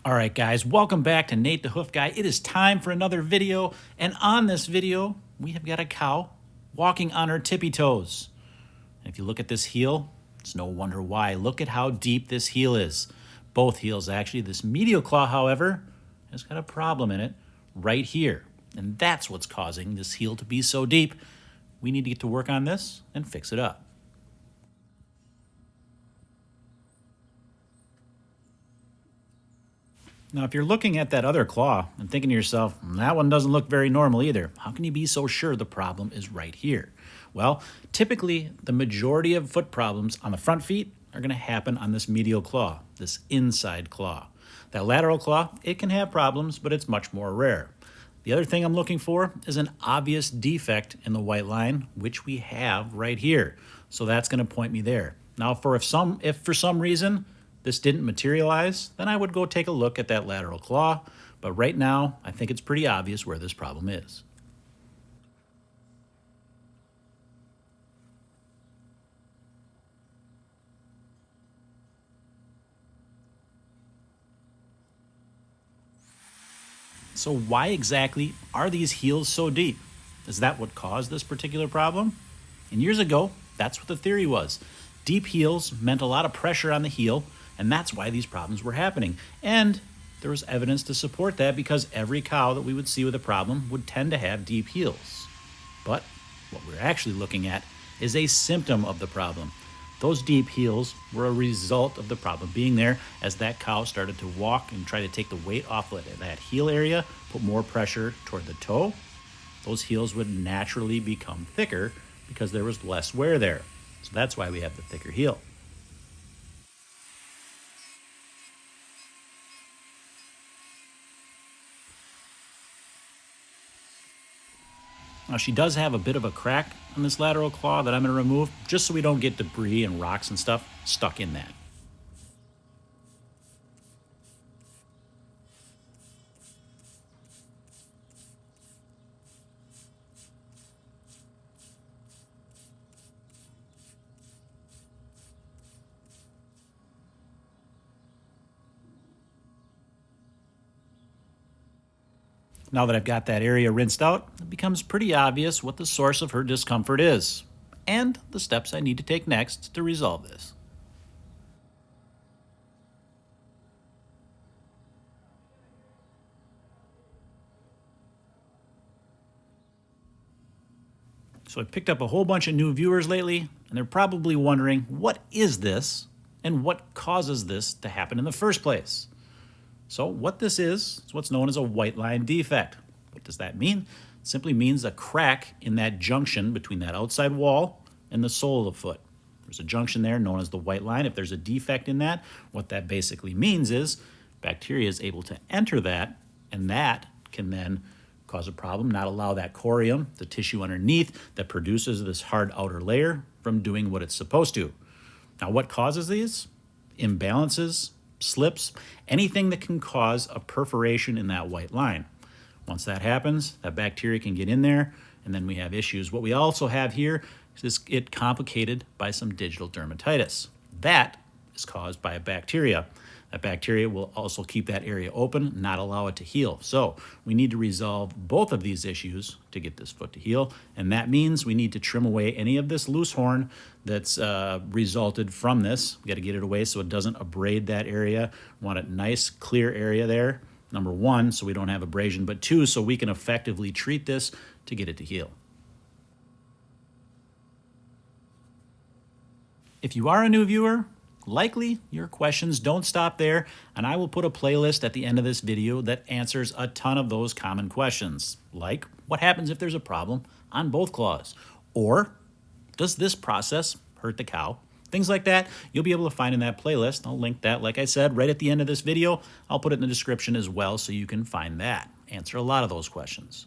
All right, guys, welcome back to Nate the Hoof Guy. It is time for another video, and on this video, we have got a cow walking on her tippy toes. And if you look at this heel, it's no wonder why. Look at how deep this heel is. Both heels, actually. This medial claw, however, has got a problem in it right here. And that's what's causing this heel to be so deep. We need to get to work on this and fix it up. Now, if you're looking at that other claw and thinking to yourself, that one doesn't look very normal either, how can you be so sure the problem is right here? Well, typically, the majority of foot problems on the front feet are going to happen on this medial claw, this inside claw. That lateral claw, it can have problems, but it's much more rare. The other thing I'm looking for is an obvious defect in the white line, which we have right here. So that's going to point me there. Now, if for some reason this didn't materialize, then I would go take a look at that lateral claw. But right now, I think it's pretty obvious where this problem is. So why exactly are these heels so deep? Is that what caused this particular problem? And years ago, that's what the theory was. Deep heels meant a lot of pressure on the heel, and that's why these problems were happening. And there was evidence to support that because every cow that we would see with a problem would tend to have deep heels. But what we're actually looking at is a symptom of the problem. Those deep heels were a result of the problem being there as that cow started to walk and try to take the weight off of that heel area, put more pressure toward the toe. Those heels would naturally become thicker because there was less wear there. So that's why we have the thicker heel. Now she does have a bit of a crack on this lateral claw that I'm going to remove just so we don't get debris and rocks and stuff stuck in that. Now that I've got that area rinsed out, it becomes pretty obvious what the source of her discomfort is, and the steps I need to take next to resolve this. So I picked up a whole bunch of new viewers lately, and they're probably wondering, what is this, and what causes this to happen in the first place? So what this is what's known as a white line defect. What does that mean? It simply means a crack in that junction between that outside wall and the sole of the foot. There's a junction there known as the white line. If there's a defect in that, what that basically means is bacteria is able to enter that, and that can then cause a problem, not allow that corium, the tissue underneath that produces this hard outer layer, from doing what it's supposed to. Now, what causes these? Imbalances, slips, anything that can cause a perforation in that white line. Once that happens, that bacteria can get in there, and then we have issues. What we also have here is it complicated by some digital dermatitis. That is caused by a bacteria. That bacteria will also keep that area open, not allow it to heal. So we need to resolve both of these issues to get this foot to heal, and that means we need to trim away any of this loose horn that's resulted from this. We got to get it away so it doesn't abrade that area. We want a nice, clear area there. Number one, so we don't have abrasion, but two, so we can effectively treat this to get it to heal. If you are a new viewer, likely your questions don't stop there, and I will put a playlist at the end of this video that answers a ton of those common questions, like what happens if there's a problem on both claws, or does this process hurt the cow? Things like that, you'll be able to find in that playlist. I'll link that, like I said, right at the end of this video. I'll put it in the description as well so you can find that. Answer a lot of those questions.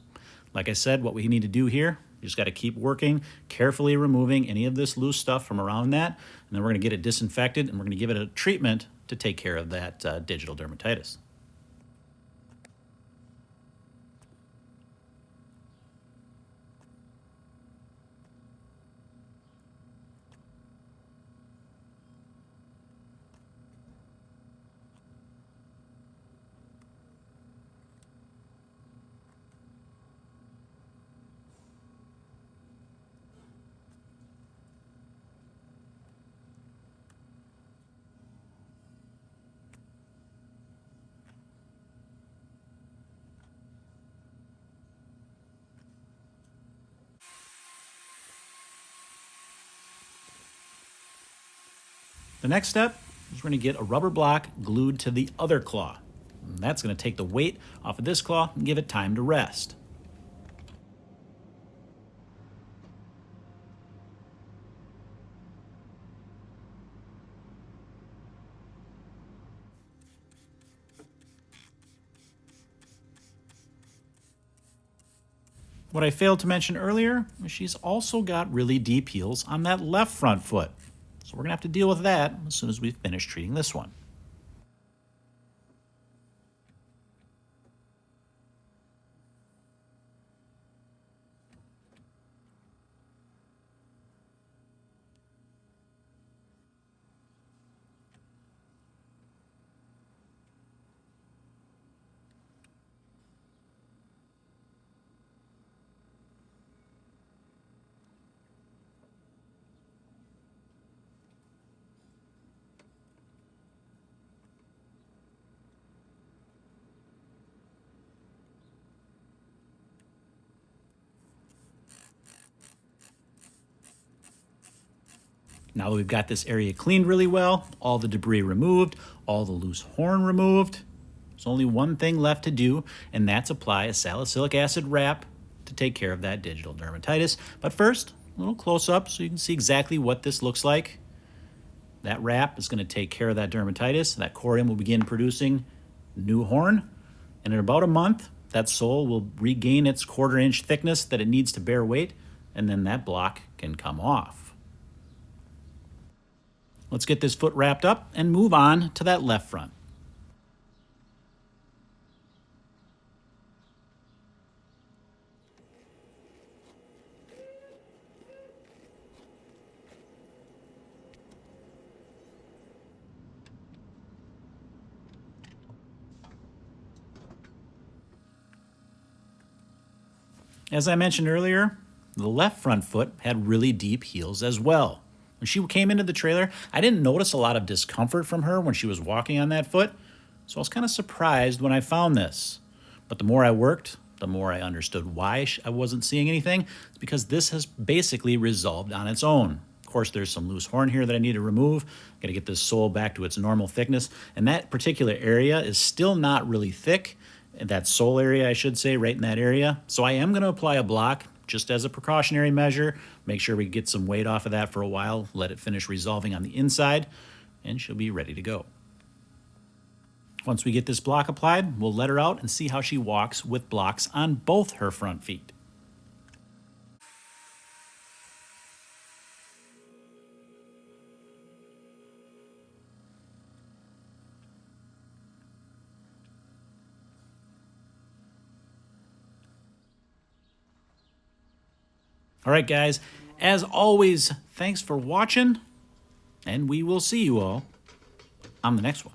Like I said, what we need to do here, you just got to keep working, carefully removing any of this loose stuff from around that, and then we're going to get it disinfected, and we're going to give it a treatment to take care of that digital dermatitis. The next step is we're going to get a rubber block glued to the other claw. And that's going to take the weight off of this claw and give it time to rest. What I failed to mention earlier is she's also got really deep heels on that left front foot. So we're going to have to deal with that as soon as we finish treating this one. Now that we've got this area cleaned really well, all the debris removed, all the loose horn removed, there's only one thing left to do, and that's apply a salicylic acid wrap to take care of that digital dermatitis. But first, a little close up so you can see exactly what this looks like. That wrap is going to take care of that dermatitis. That corium will begin producing new horn, and in about a month, that sole will regain its 1/4 inch thickness that it needs to bear weight, and then that block can come off. Let's get this foot wrapped up and move on to that left front. As I mentioned earlier, the left front foot had really deep heels as well. When she came into the trailer, I didn't notice a lot of discomfort from her when she was walking on that foot, so I was kind of surprised when I found this. But the more I worked, the more I understood why I wasn't seeing anything. It's because this has basically resolved on its own. Of course, there's some loose horn here that I need to remove. Got to get this sole back to its normal thickness, and that particular area is still not really thick. That sole area, I should say, right in that area. So I am going to apply a block just as a precautionary measure. Make sure we get some weight off of that for a while, let it finish resolving on the inside, and she'll be ready to go. Once we get this block applied, we'll let her out and see how she walks with blocks on both her front feet. All right, guys, as always, thanks for watching, and we will see you all on the next one.